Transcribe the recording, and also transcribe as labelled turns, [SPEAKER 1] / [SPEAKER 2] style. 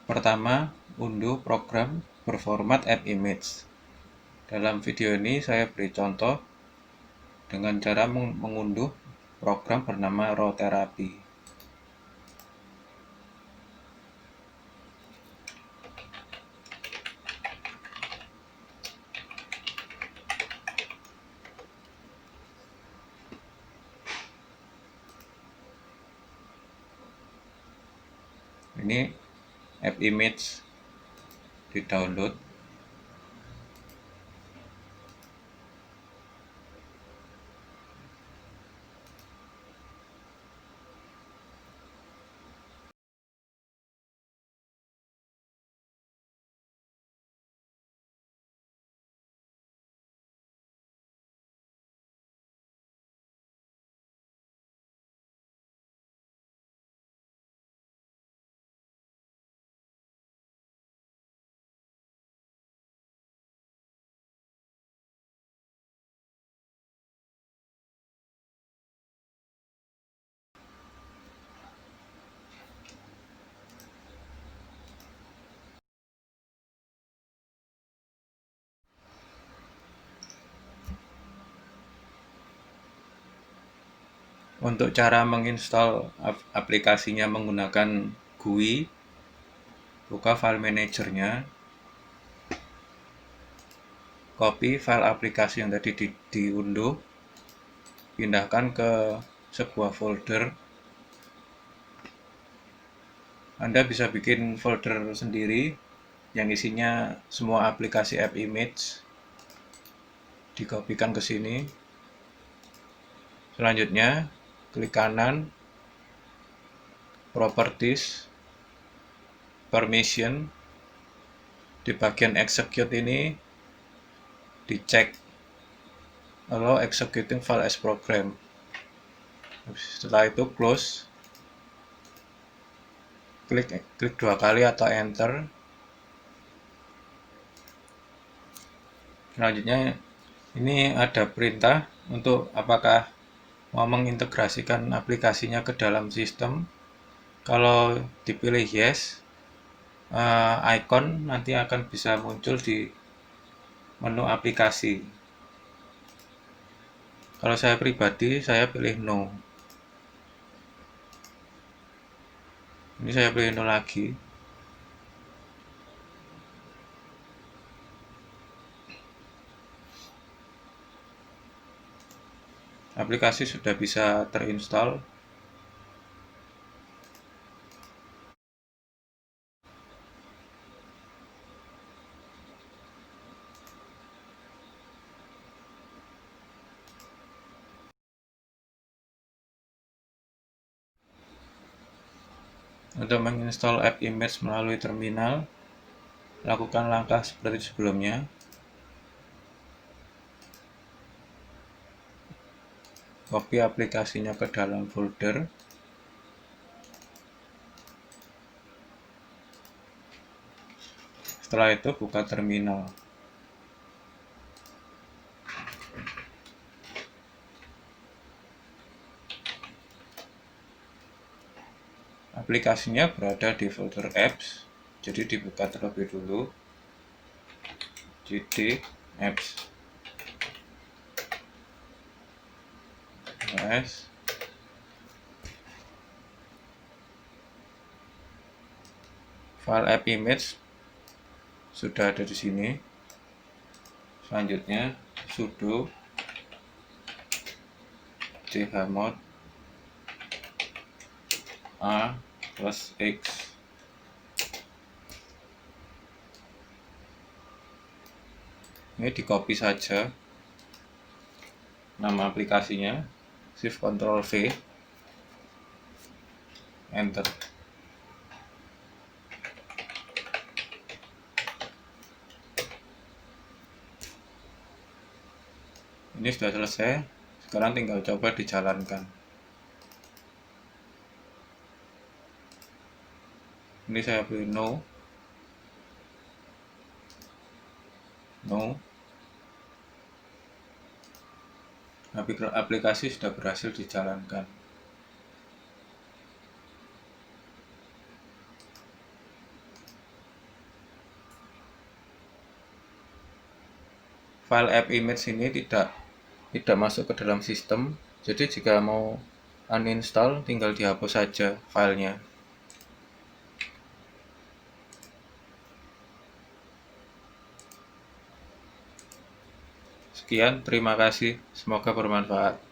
[SPEAKER 1] Pertama, unduh program berformat app image. Dalam video ini saya beri contoh dengan cara mengunduh program bernama Raw Therapy. Ini app image di-download. Untuk cara menginstal aplikasinya menggunakan GUI, buka file manajernya, copy file aplikasi yang tadi diunduh, pindahkan ke sebuah folder. Anda bisa bikin folder sendiri yang isinya semua aplikasi app image, dikopikan ke sini. Selanjutnya, klik kanan, Properties, Permission. Di bagian Execute ini dicek Allow Executing File as Program. Setelah itu close, klik 2 kali atau enter. Selanjutnya ini ada perintah untuk apakah mau mengintegrasikan aplikasinya ke dalam sistem. Kalau dipilih yes, icon nanti akan bisa muncul di menu aplikasi. Kalau saya pribadi, saya pilih no. Ini saya pilih no lagi. Aplikasi sudah bisa terinstall. Untuk menginstal app image melalui terminal, lakukan langkah seperti sebelumnya. Copy aplikasinya ke dalam folder. Setelah itu buka terminal. Aplikasinya berada di folder apps, jadi dibuka terlebih dulu. cd apps s file app image sudah ada di sini. Selanjutnya sudo chmod a+x. Ini di copy saja nama aplikasinya, shift ctrl V, enter. Ini sudah selesai, sekarang tinggal coba dijalankan. Ini saya pilih no. Aplikasi sudah berhasil dijalankan. file app image ini tidak masuk ke dalam sistem. Jadi jika mau uninstall tinggal dihapus saja filenya. Sekian, terima kasih. Semoga bermanfaat.